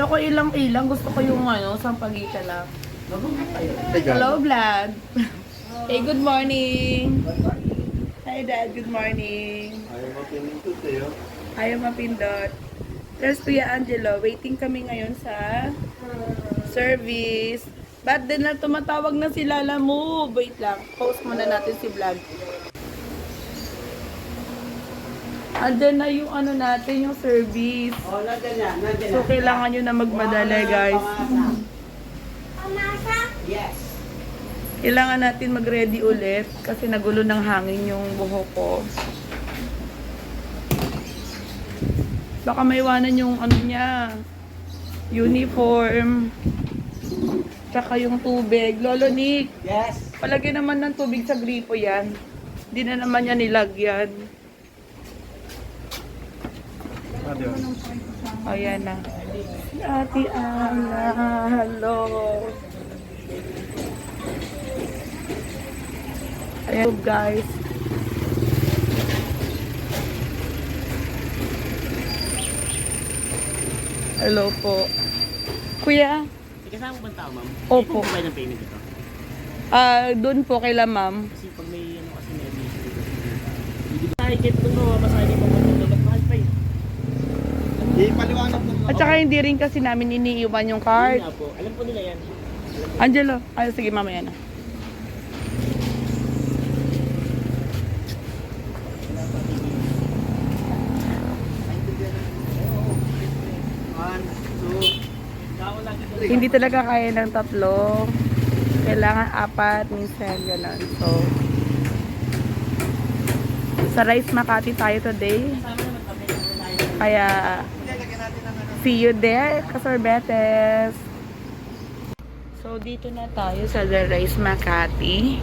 Ayoko ilang-ilang. Gusto ko yung ano, sampagita lang. Hello, vlog. Hey, good morning. Hi, Dad. Good morning. Ayaw mapinindot eh, oh. Ayaw mapindot. There's Kuya Angelo. Waiting kami ngayon sa service. Ba't din na tumatawag na si Lala Move? Wait lang. Post muna natin si vlog. Andun na yung ano natin, yung service. Oh, nandiyan na, nandiyan na. So, kailangan nyo na magmadali, guys. Yes. Kailangan natin mag-ready ulit kasi nagulo ng hangin yung buhok ko. Baka maiwanan yung ano niya, uniform, tsaka yung tubig. Lolo Nick, Yes. palagay naman ng tubig sa gripo yan. Hindi na naman yan nilagyan. O, yan na. Si Ate Ana, hello. Ayan guys. Hello po. Kuya? Kasama mo ba ang tao, ma'am? Opo. Hindi po ng payment ito. Doon po kay la ma'am. Kasi pag may ano kasi may admission dito. Hindi ba tayo kit doon mo, masali mo mo ba't mahal pa eh? Ipaliwanag mo. At saka hindi rin kasi namin iniiwan yung Hindi card. nga po. Alam po nila yan. Angelo. Ay, sige mamaya na. One, two. Hindi talaga kaya ng tatlo. Kailangan apat, minsan gano'n. So, sa Rice Makati tayo today. Kaya, see you there, kasorbetes. So, dito na tayo sa The Rice Makati.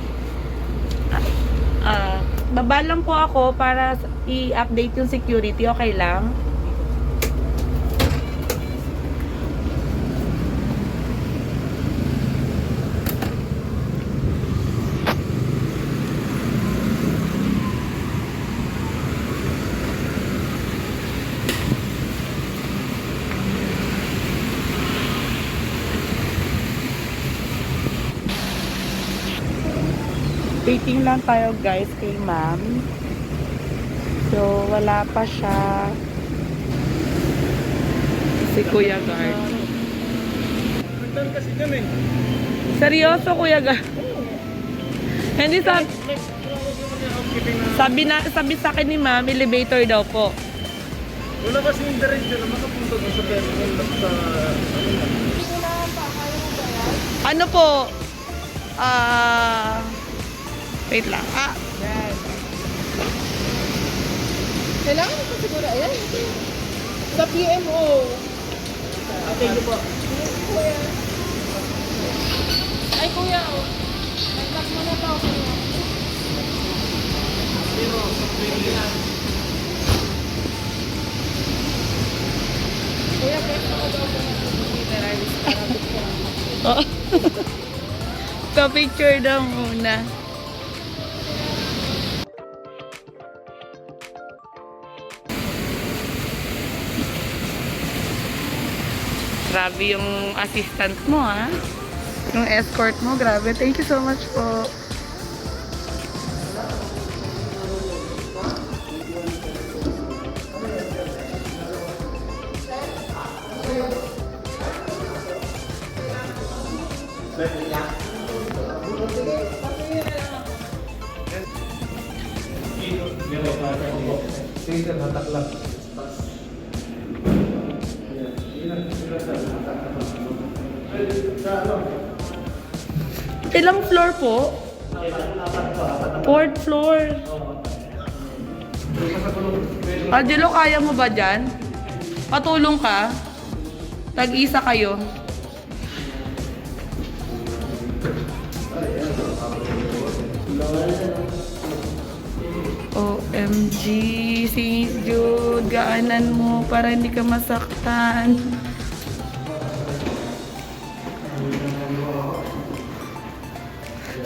Baba lang po ako para i-update yung security. Okay lang? Waiting lang tayo guys kay ma'am. So, wala pa siya. Si Kuya Guard. Nagtan kasi dyan eh. Seryoso, Kuya Guard? Hindi sabi sa akin ni ma'am, elevator daw po. Wala kasi yung diretso na makapunta doon sa terminal sa Ano po? Wait lang. Yan. Kailangan mo pa siguro, ayan. Sa PMO. Thank you po. Ay, kuya, oh. Nagtag mo na to, kuya. Kuya, pwede mo daw po na literally para buksan. Oh. Ka-picture daw muna. Grabe yung assistant mo, ha? Yung escort mo, grabe. Thank you so much po. Sige, hatak lang. Ilang floor po? Fourth floor. Angelo, kaya mo ba dyan? Patulong ka? Tag-isa kayo. OMG, St. Jude, gaanan mo para hindi ka masaktan.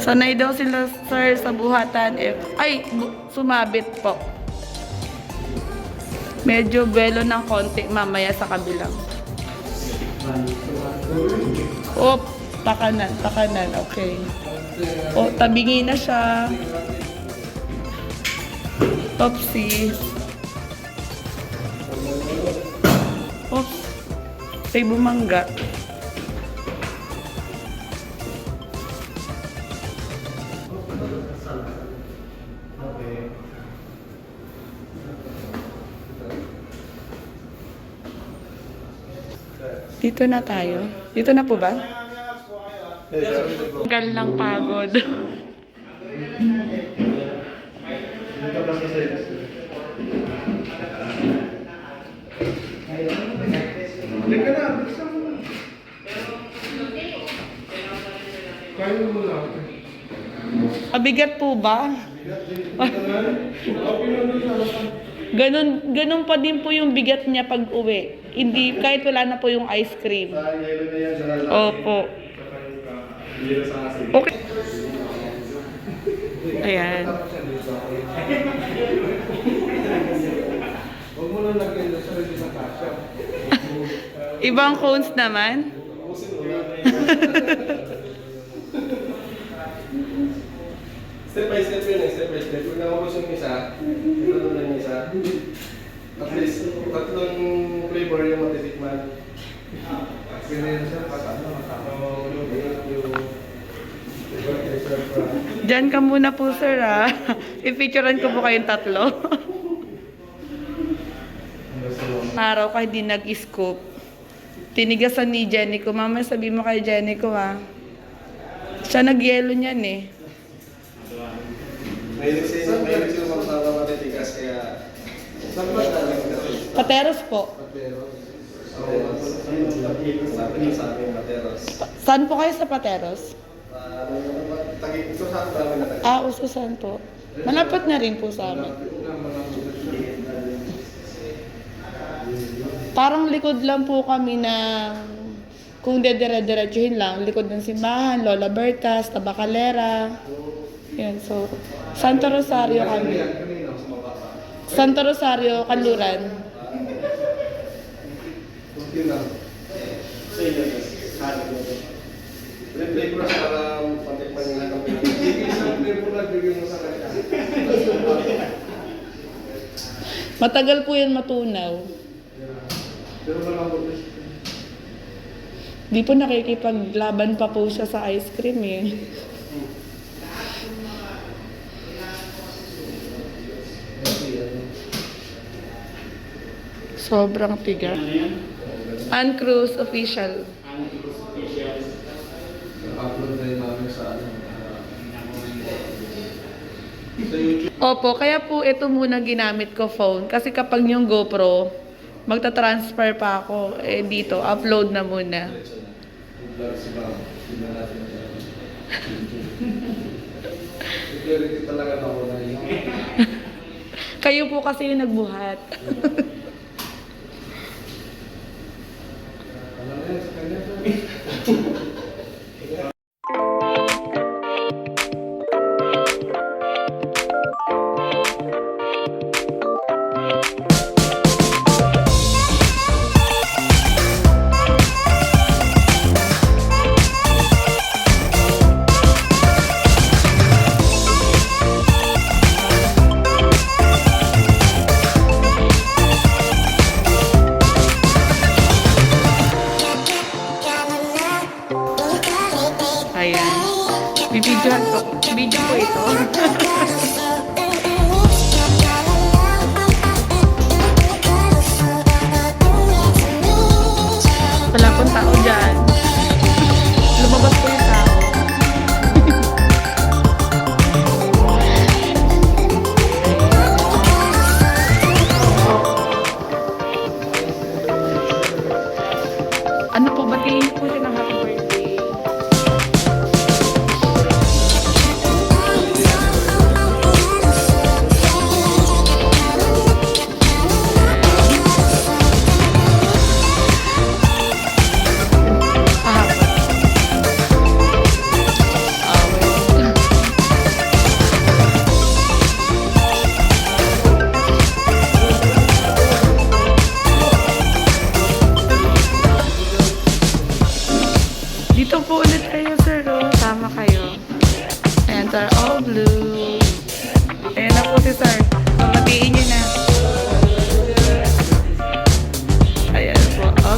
Sanay daw sila, sir, sa buhatan. Sumabit po. Medyo belo ng konti mamaya sa kabilang. Oh, pakanan, pakanan. Okay. Oh, tabingi na siya. Oopsies. Oops. May bumangga. Dito na tayo. Dito na po ba? Gal ng pagod. Halika na, buksan mo na. Kaya mo lang. Mabigat po ba? Ganun pa din po yung bigat niya pag uwi. Hindi, kahit wala na po yung ice cream. Sa yelo na yan, sa lalaki. Opo. Yelo sa asin. Okay. Ayan. Huwag mo lang lagyan sa sarili sa kasya. Ibang cones naman. Step by step yun eh, step by step. Kung naubos yung isa, ito na yung isa. At least, tatlong flavor yung matitikman. Ganyan siya, patano, Diyan ka muna po, sir, ha? I-featurean ko po kayong tatlo. Araw ka hindi nag-scoop. Tinigasan ni Jenny ko. Mama, sabi mo kay Jenny ko, ha? Siya nag-yelo niyan, eh. Mahilig sila makasama matitigas, kaya... Saan ba tayo? Pateros po. Sabi niya sa amin, Materos. Saan po kayo sa Pateros? Ito sa amin na tayo. Ah, Ususan po. Malapit na rin po sa amin. Parang likod lang po kami ng, kung dedire-diretsuhin lang, likod ng simbahan, Lola Bertas, Tabacalera. Yan, so, Santo Rosario kami. Santo Rosario, Kanluran. Yun lang. Sa inyo, replay ko na para patikman nila kami. Isang flavor lang bigyan mo sa kanya. Matagal po yan matunaw. Pero malambot na siya. Di po nakikipaglaban pa po siya sa ice cream, eh. Sobrang tiga. Ann Cruz Official. Upload na yun namin sa ano. Sa YouTube. Opo, kaya po ito muna ginamit ko phone. Kasi kapag yung GoPro, magta-transfer pa ako. Eh dito, upload na muna. Vlog si Ma'am. Tignan natin yan. Security talaga na ako na yun. Kayo po kasi yung nagbuhat. Ano na yan sa kanya?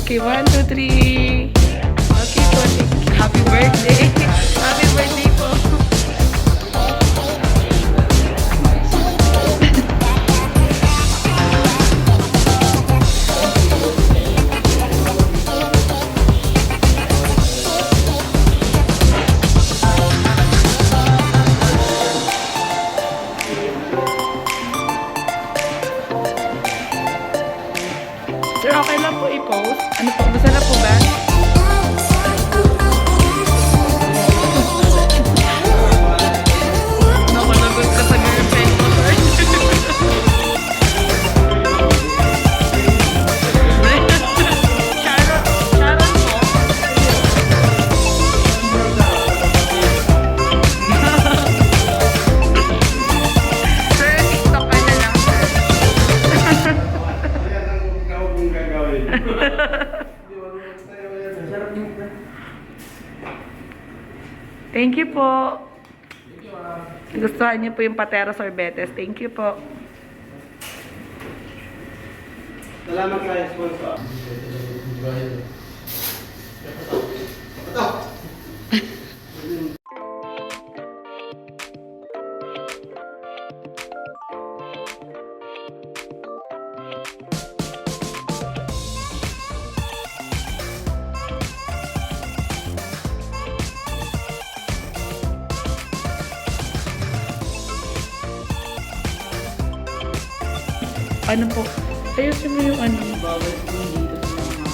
Okay, 1, 2, 3. Okay po. Happy birthday. Happy birthday po. Sir, okay lang po i-post? Ano po? Gusto na po ba? Nakalagot ka sa girlfriend mo, sir. Sharon po. Sir, TikTok ka na lang, sir. Ayan ang ikaw kong gagawin. Di ba naman tayo yan? Sarap yung Thank you po. Thank you, ma'am. Gustuhan niyo po yung patera sorbetes. Thank you po. Salamat kayo, sponsor. Ito! Ano po? Ayusin mo yung ano. Bawal po dito sa mga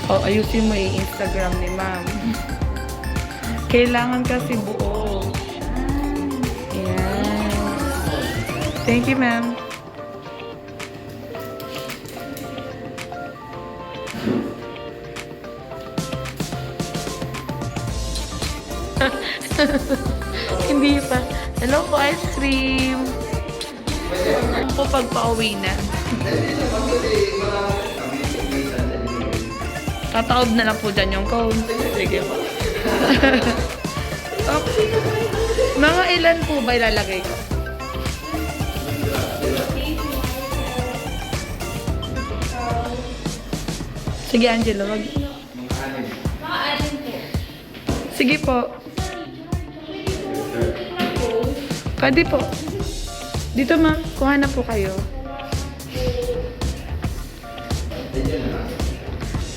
Oh, ayusin mo yung Instagram ni ma'am. Kailangan kasi buo. Yan. Thank you, ma'am. Hindi pa. Hello po, ice cream. Ano po pag pauwi na? Tataob na lang po dyan yung cone. Sige po. Okay. Mga ilan po ba ilalagay ko? Sige, Angelo, wag. Sige po. Pwede po. Dito, ma'am. Kuha na po kayo.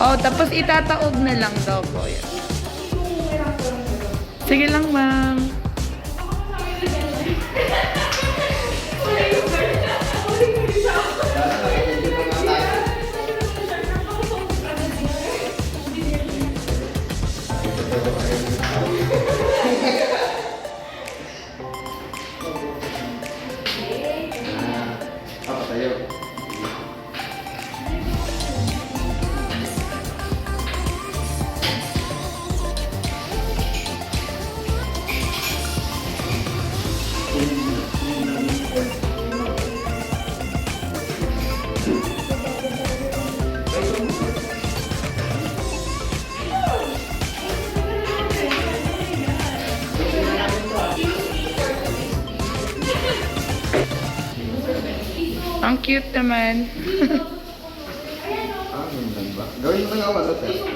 Oh, tapos itataob na lang daw po yan. Sige lang, ma'am. Ang cute naman. Gawin mo na nga wala tayo.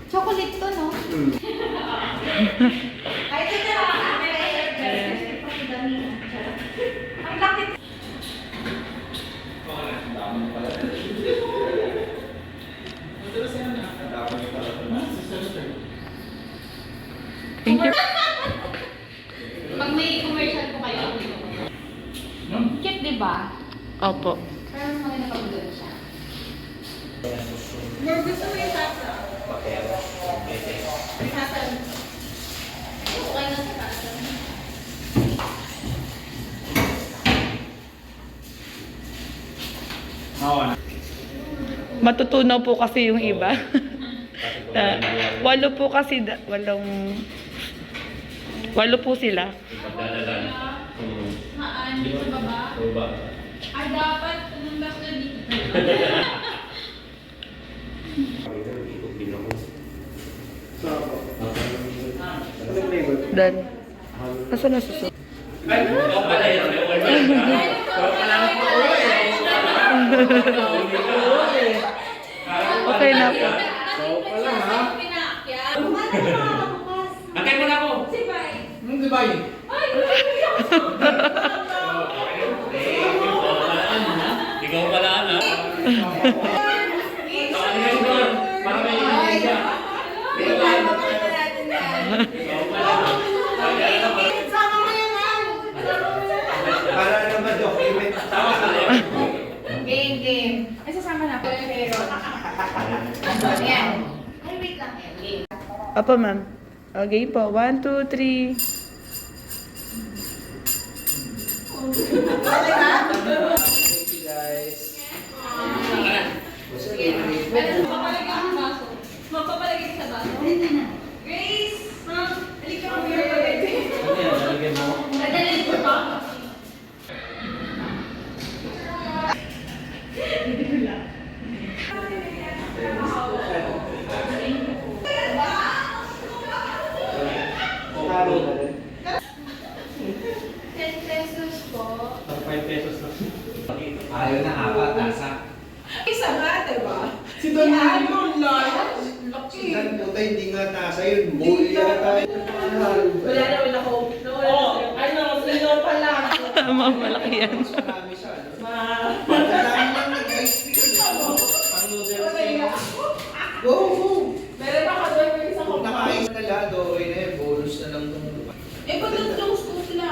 Chocolate to, no? Ay, ito na. Ang laki. Thank you. Pag may commercial po kayo, cute, di ba? Opo. Pero maganda pag doon siya. More gusto mo yung tasa? Tasa. Okay na sa tasa. Matutunaw po kasi yung iba. Walo po kasi, walong... Walo po sila. Pagdadalan. Haan, sa baba. Baba. Ay, dapat tumambak na dito. Dan. Asa na suso? Okay na po. Antay mo na ako. Ikaw pala na. Para may idea. Para naman document. Game. Ay, sasama na po. Pero, yan. Ay, wait lang. Game. Apo, ma'am. Okay po. 1, 2, 3. Thank you guys. Magpapalagay sa baso. Grace! Halika mo. Ano yan? Lalagyan mo? Dadalhin ko to. Talo na rin. 10 pesos po. 5 pesos na. Ayaw na apat, tasa. Isa nga, diba? Si Don Ano lang? Dan puta, hindi nga tasa yun. Buhay yata. Wala naman ako. Ano, sino pala? Ma'am, malaki yan. Marami siya. Marami lang nag-ice cream. Pang noodles. Go, go. Meron ako doon yung isa ko. Kung nakain na lahat, okay na yun. Bonus na lang itong Eh, ba't ang close ko sila?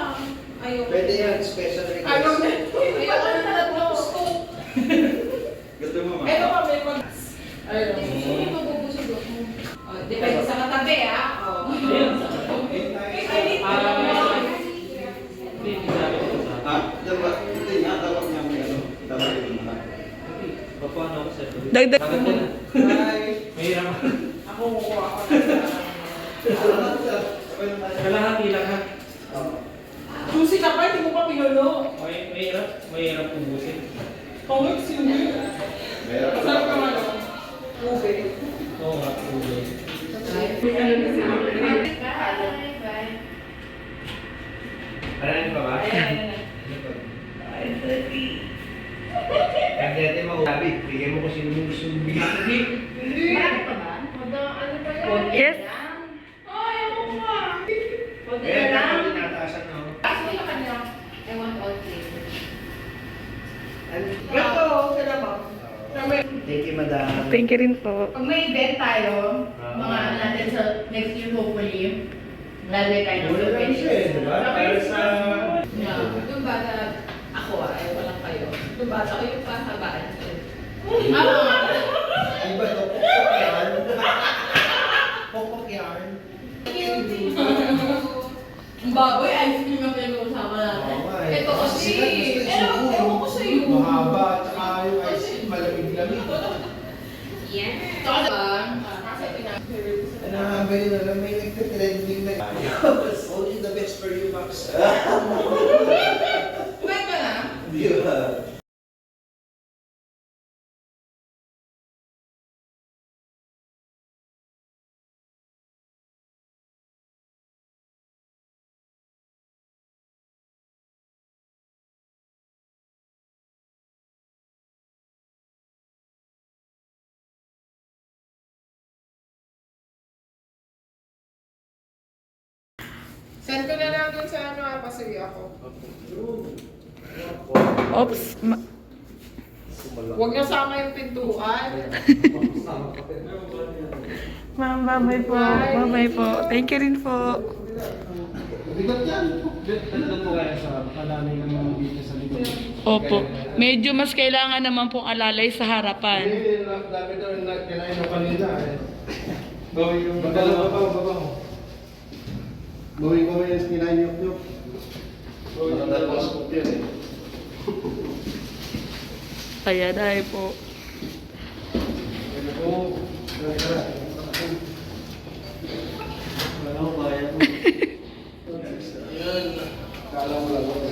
Ayaw. Pwede yan, special request. Ayaw na na close ko. Gusto mo ma? Ito pa, may mag... Ayaw. Hindi mabubusog ako. Oh, depende sa katabi, ah. Oh. Dapat, hindi nga, dapat niya may ano. Dapat yung mga. Paano ako sa ito? Dagdag. Hi! Mahirap. Ako, kukuha ako. Kalahati lang ha. Susi ka pa, hindi mo pa pinulo. Mahirap ubusin. Pangit sindi. Meron Masarap ka man, oh. Ube. Oo nga, ubusin. Paranin pa ba? Kagete mo, sabi, bigyan mo ko sino mo gusto mong bigyan. Bakit pa ba? Ano pa yan? Yes. Ay, ako nga. Konti Eh, na lang. dapat tinataasan na ako. Kasi yung kanya, I want all flavors. Gato, sila ba? Thank you, madam. Thank you rin po. Pag may event tayo, mga ano natin sa next year hopefully, lalagay tayo ng Wala lang siya eh, di ba? Para sa... Yung bata, ako ayaw ko lang kayo. Yung bata ko yung pahabaan ko. Iba to, pokpok yan. Pokpok yan. Ang baboy, ice cream ang pinag-uusama natin. Oo nga eh. Ito kasi, Gusto yung ewan ko sa iyo. Mahaba, at saka yung ice cream, malamig-lamig. Yan. Tsaka diba, kasi pinag-heard sa Nahabay na lang, may nagka-trending na. Only the best for you, Max. Kumain ka na? Di ba? Send ko na lang dun sa ano, pasuyo ako. Oops. Huwag niyo sama yung pintuan. Ma'am, bye po. Bye po. Thank you rin po. Bigat yan. Dito po kaya sa kanami ng mga dito sa likod. Opo. Medyo mas kailangan naman pong alalay sa harapan. Hindi, dami daw yung kinain mo kanina eh. Gawin yung babaw. Gawin ko yung kinain yung gawin yung dalawang scoop yan eh. Kaya dahil po. Wala ko kaya mo. Kala mo lang ako.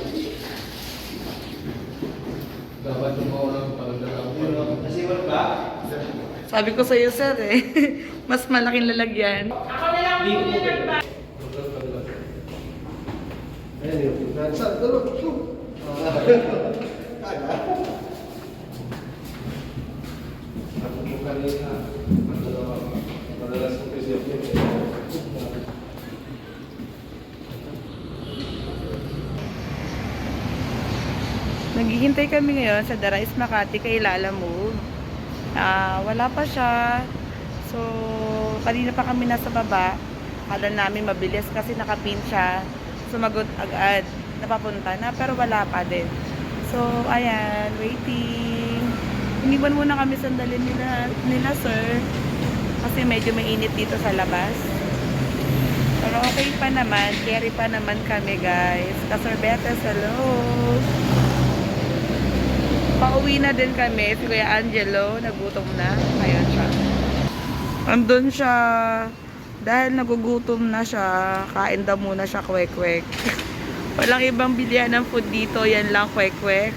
Dapat yung mauna ko palagdala ko. Nasiwan ba? Sabi ko sa'yo, sir eh. Mas malaking lalagyan. Ayan yun. Saan? Dalo. Ako po kanina. Madalas ko kasi Naghihintay kami ngayon sa The Rise Makati kay Lala Move. Wala pa siya. So, kanina pa kami nasa baba. Kala namin mabilis kasi nakapin siya. Sumagot agad. Napapunta na pero wala pa din. So, ayan. Waiting. Iniwan muna kami sandali nila sir. Kasi medyo mainit dito sa labas. Pero okay pa naman. Carry pa naman kami guys. Kasorbetes, hello. Pauwi na din kami. Si Kuya Angelo, nagutom na. Ayan siya. Andun siya. Dahil nagugutom na siya, kain daw muna siya kwek-kwek. Walang ibang bilihan ng food dito. Yan lang kwek-kwek,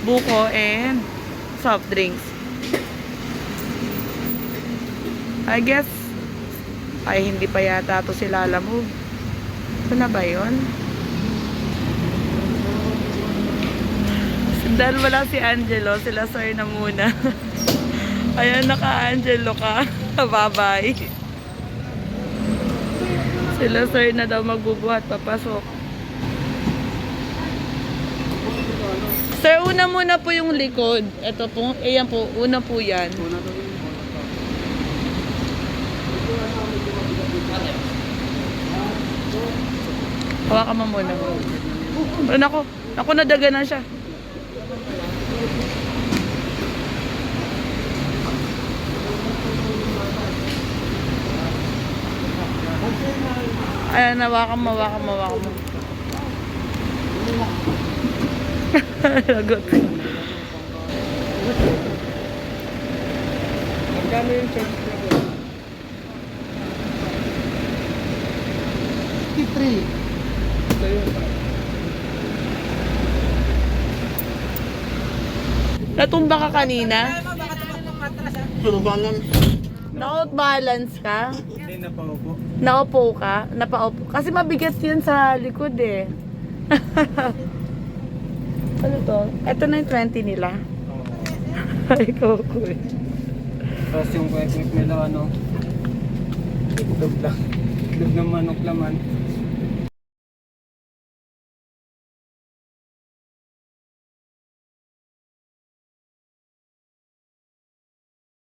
buko, and soft drinks. I guess, ay hindi pa yata ito si Lala Move. Ito na ba yun? Dahil wala si Angelo, sila sir na muna. Ayan, naka-Angelo ka. Bye-bye. Sila sir na daw magbubuhat, papasok. Sir, una muna po yung likod. Ito po, ayan po, una po yan. Hawakan mo muna. Naku, nadaga na siya. Ayan, hawakan mo. Lagot. Magkano yung charge na po? 53. Ito yun. Natumba ka kanina? Surubanan. Naka-balance ka? Hindi na pa po. Naupo ka? Napaupo? Kasi mabigat yun sa likod eh. Ano to? Ito na yung 20 nila. Ay, kukuy. Tapos yung kwek-kwek nila, ano, itlog lang. Itlog ng manok laman.